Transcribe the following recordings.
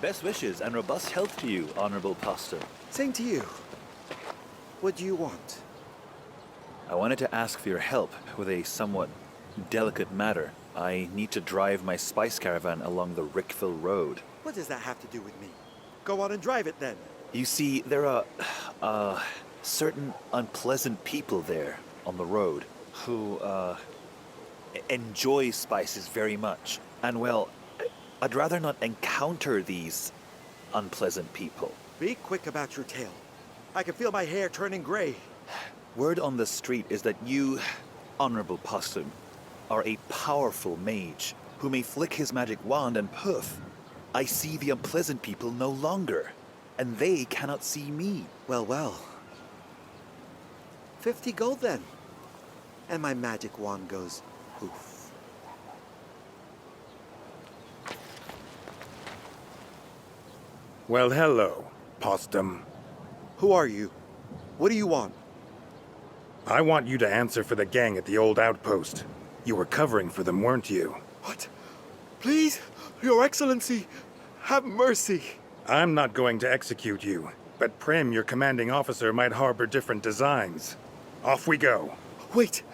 Best wishes and robust health to you, Honorable Pastor. Same to you. What do you want? I wanted to ask for your help with a somewhat delicate matter. I need to drive my spice caravan along the Rickville Road. What does that have to do with me? Go on and drive it then. You see, there are certain unpleasant people there on the road who enjoy spices very much. And well, I'd rather not encounter these unpleasant people. Be quick about your tale. I can feel my hair turning gray. Word on the street is that you, Honorable Pastor, are a powerful mage who may flick his magic wand and poof, I see the unpleasant people no longer, and they cannot see me. Well, well. 50 gold then. And my magic wand goes poof. Well, hello, Postum. Who are you? What do you want? I want you to answer for the gang at the old outpost. You were covering for them, weren't you? What? Please, Your Excellency, have mercy. I'm not going to execute you, but Prim, your commanding officer, might harbor different designs. Off we go. Wait.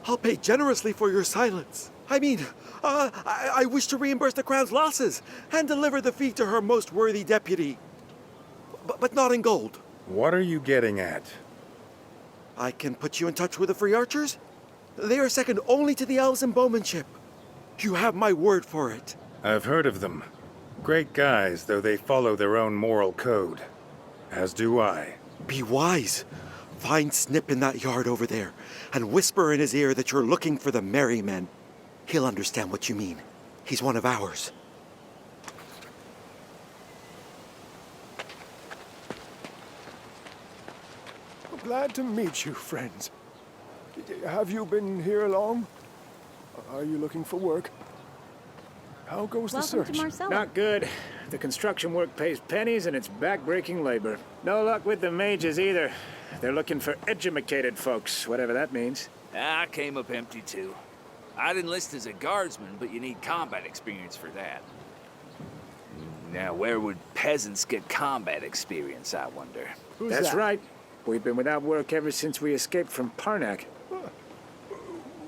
I'll pay generously for your silence. I mean, I wish to reimburse the Crown's losses and deliver the fee to her most worthy deputy. But not in gold. What are you getting at? I can put you in touch with the free archers. They are second only to the elves in bowmanship. You have my word for it. I've heard of them. Great guys, though they follow their own moral code. As do I. Be wise. Find Snip in that yard over there and whisper in his ear that you're looking for the merry men. He'll understand what you mean. He's one of ours. Glad to meet you, friends. Have you been here long? Are you looking for work? How goes the search? Welcome to Marcella. Not good. The construction work pays pennies and it's back-breaking labor. No luck with the mages either. They're looking for educated folks, whatever that means. I came up empty too. I'd enlist as a guardsman, but you need combat experience for that. Now, where would peasants get combat experience, I wonder? That's right. We've been without work ever since we escaped from Parnak.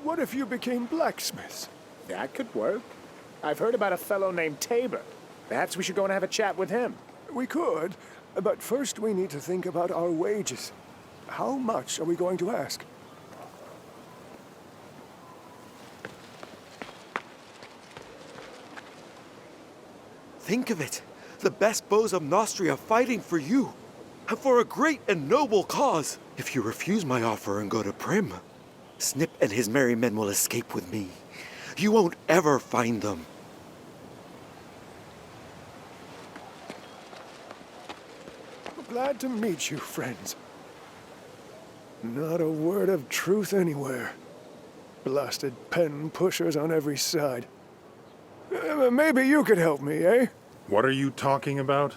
What if you became blacksmiths? That could work. I've heard about a fellow named Tabor. Perhaps we should go and have a chat with him. We could, but first we need to think about our wages. How much are we going to ask? Think of it. The best bows of Nostria fighting for you. And for a great and noble cause. If you refuse my offer and go to Prim, Snip and his merry men will escape with me. You won't ever find them. Glad to meet you, friends. Not a word of truth anywhere. Blasted pen pushers on every side. Maybe you could help me, eh? What are you talking about?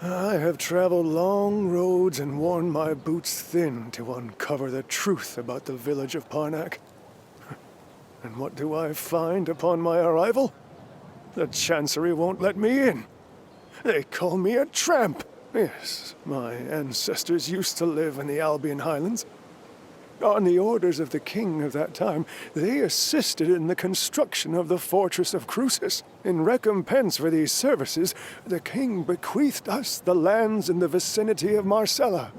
I have traveled long roads and worn my boots thin to uncover the truth about the village of Parnak. And what do I find upon my arrival? The Chancery won't let me in. They call me a tramp. Yes, my ancestors used to live in the Albion Highlands. On the orders of the king of that time, they assisted in the construction of the fortress of Crucis. In recompense for these services, the king bequeathed us the lands in the vicinity of Marcella.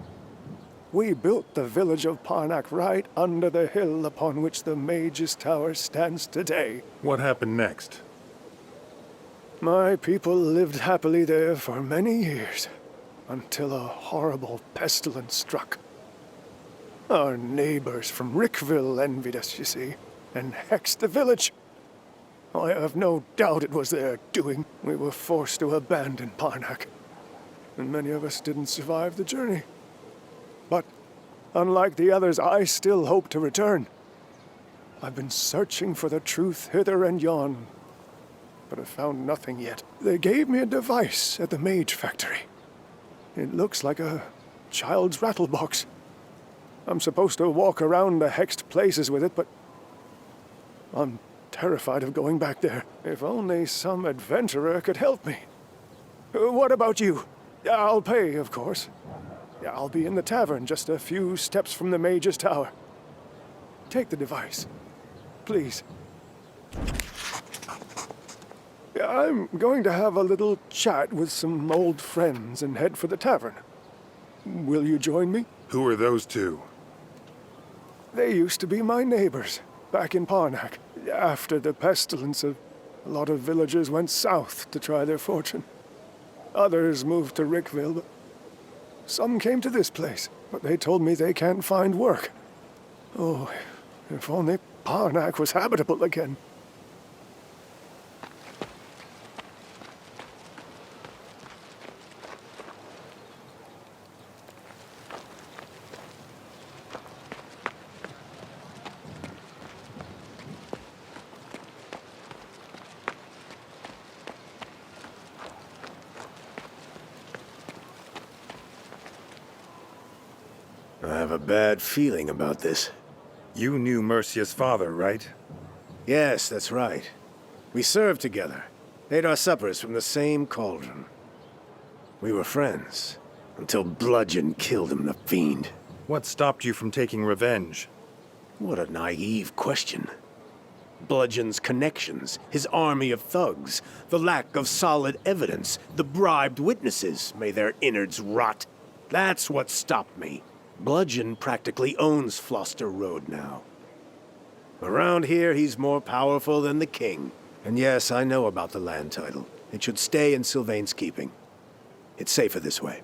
We built the village of Parnak right under the hill upon which the Mage's Tower stands today. What happened next? My people lived happily there for many years, until a horrible pestilence struck. Our neighbors from Rickville envied us, you see, and hexed the village. I have no doubt it was their doing. We were forced to abandon Parnak, and many of us didn't survive the journey. But, unlike the others, I still hope to return. I've been searching for the truth hither and yon, but have found nothing yet. They gave me a device at the Mage Factory. It looks like a child's rattlebox. I'm supposed to walk around the hexed places with it, but I'm terrified of going back there. If only some adventurer could help me. What about you? I'll pay, of course. I'll be in the tavern just a few steps from the Mage's Tower. Take the device. Please. I'm going to have a little chat with some old friends and head for the tavern. Will you join me? Who are those two? They used to be my neighbors back in Parnack. After the pestilence, a lot of villagers went south to try their fortune. Others moved to Rickville, but some came to this place. But they told me they can't find work. Oh, if only Parnack was habitable again. I have a bad feeling about this. You knew Mercia's father, right? Yes, that's right. We served together, ate our suppers from the same cauldron. We were friends, until Bludgeon killed him, the fiend. What stopped you from taking revenge? What a naive question. Bludgeon's connections, his army of thugs, the lack of solid evidence, the bribed witnesses, may their innards rot. That's what stopped me. Bludgeon practically owns Floster Road now. Around here, he's more powerful than the king. And yes, I know about the land title. It should stay in Sylvain's keeping. It's safer this way.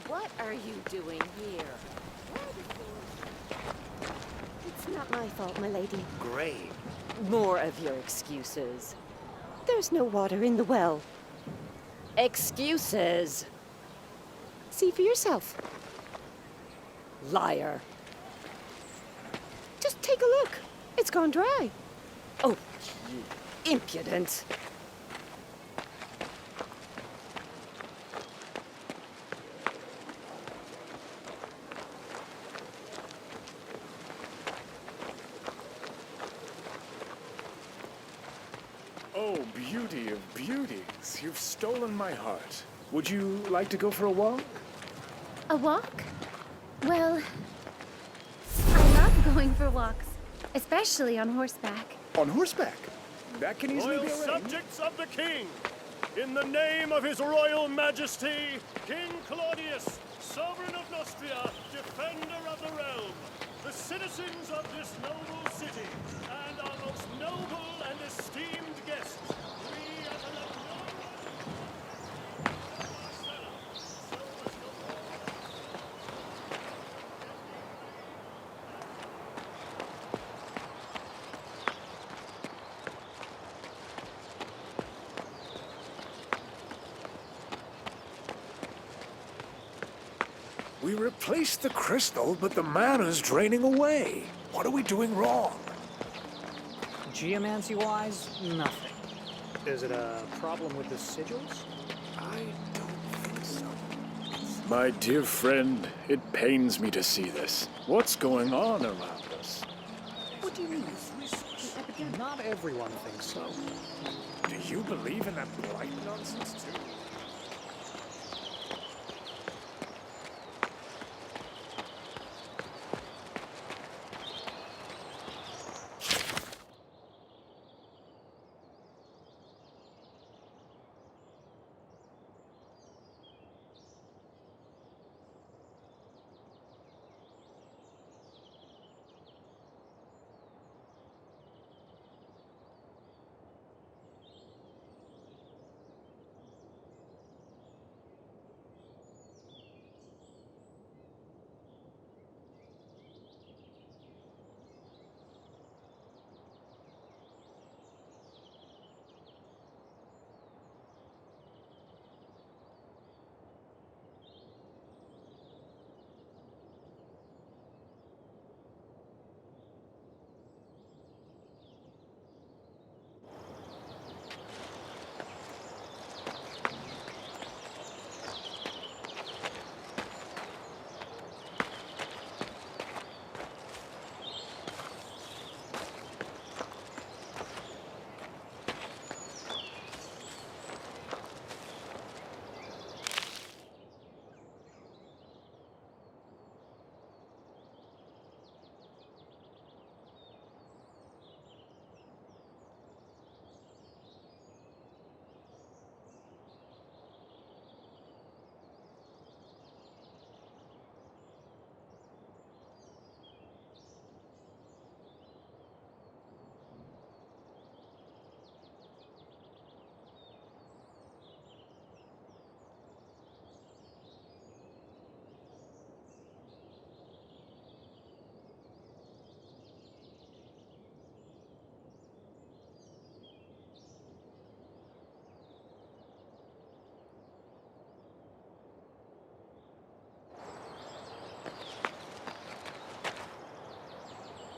What are you doing here? It's not my fault, my lady. Great. More of your excuses. There's no water in the well. Excuses. See for yourself. Liar. Just take a look. It's gone dry. Oh, you impudent. Oh, beauty of beauties. You've stolen my heart. Would you like to go for a walk? A walk? Well, I love going for walks, especially on horseback. On horseback? That can easily Loyal be arranged. subjects of the king, in the name of his royal majesty, King Claudius, sovereign of Nostria, defender of the realm, the citizens of this noble city, and our most noble and esteemed guests, we as an We replaced the crystal, but the mana's draining away. What are we doing wrong? Geomancy-wise, nothing. Is it a problem with the sigils? I don't think so. My dear friend, it pains me to see this. What's going on around us? What do you mean? Not everyone thinks so. Do you believe in that blight nonsense too?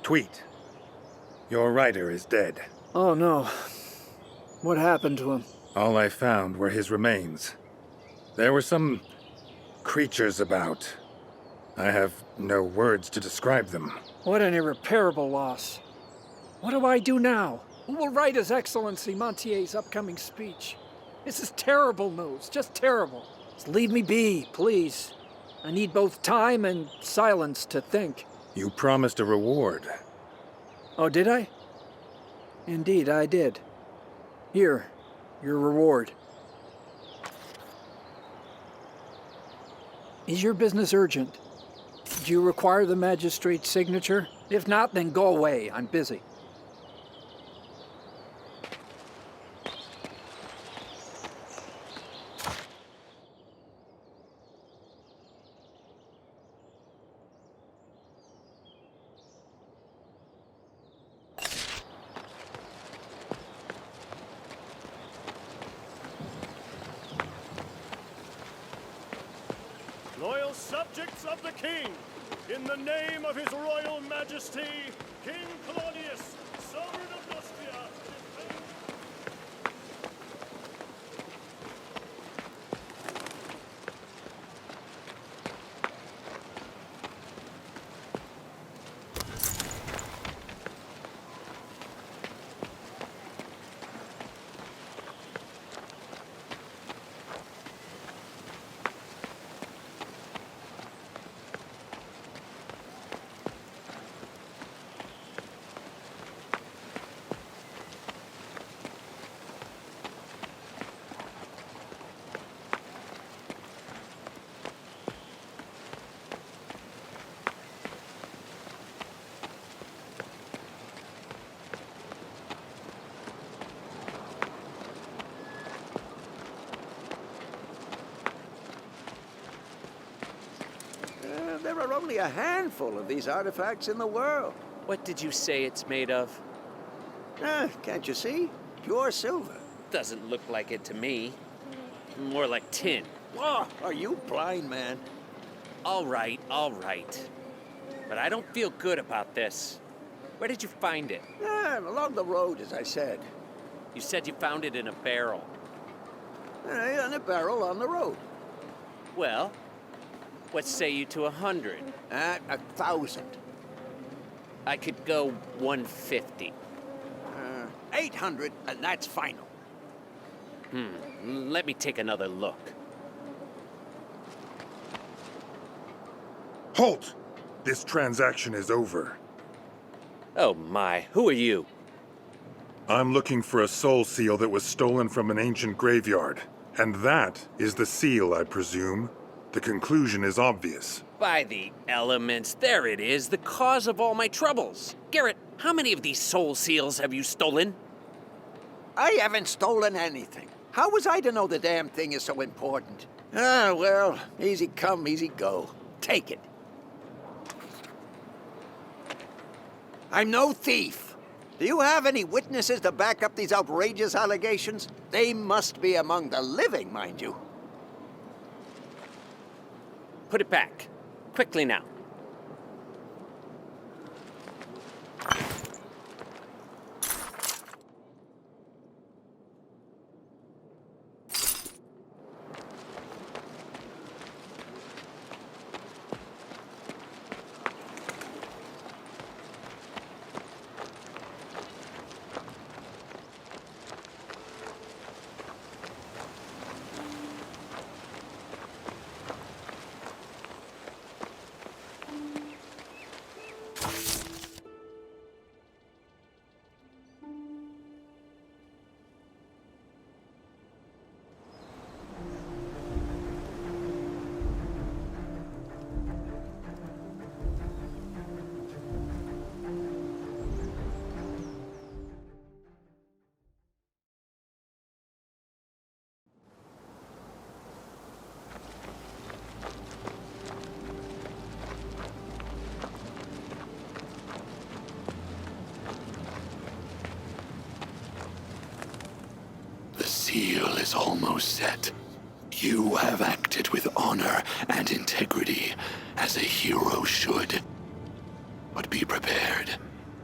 Tweet. Your writer is dead. Oh no. What happened to him? All I found were his remains. There were some creatures about. I have no words to describe them. What an irreparable loss. What do I do now? Who will write His Excellency Montier's upcoming speech? This is terrible news, just terrible. Just leave me be, please. I need both time and silence to think. You promised a reward. Oh, did I? Indeed, I did. Here, your reward. Is your business urgent? Do you require the magistrate's signature? If not, then go away. I'm busy. Loyal subjects of the king, in the name of his royal majesty, King Claudius, sovereign of Nostria, defend... There are only a handful of these artifacts in the world. What did you say it's made of? Can't you see? Pure silver. Doesn't look like it to me. More like tin. Oh, are you blind, man? All right, all right. But I don't feel good about this. Where did you find it? Along the road, as I said. You said you found it in a barrel. In a barrel on the road. Well, what say you to 100? 1,000. I could go 150. 800, and that's final. Let me take another look. Halt! This transaction is over. Oh my, who are you? I'm looking for a soul seal that was stolen from an ancient graveyard. And that is the seal, I presume. The conclusion is obvious. By the elements, there it is, the cause of all my troubles. Garrett, how many of these soul seals have you stolen? I haven't stolen anything. How was I to know the damn thing is so important? Well, easy come, easy go. Take it. I'm no thief. Do you have any witnesses to back up these outrageous allegations? They must be among the living, mind you. Put it back. Quickly now. The seal is almost set. You have acted with honor and integrity, as a hero should. But be prepared.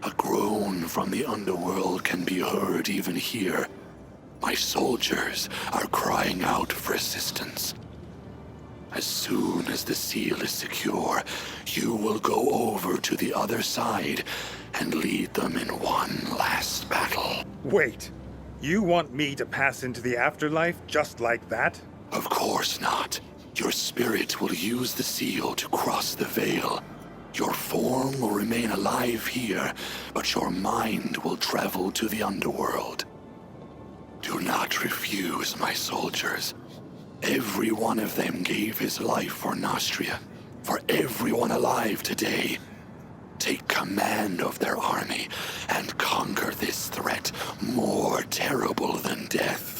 A groan from the underworld can be heard even here. My soldiers are crying out for assistance. As soon as the seal is secure, you will go over to the other side and lead them in one last battle. Wait. You want me to pass into the afterlife just like that? Of course not. Your spirit will use the seal to cross the veil. Your form will remain alive here, but your mind will travel to the underworld. Do not refuse, my soldiers. Every one of them gave his life for Nostria. For everyone alive today, take command of their army and conquer this threat more terrible than death.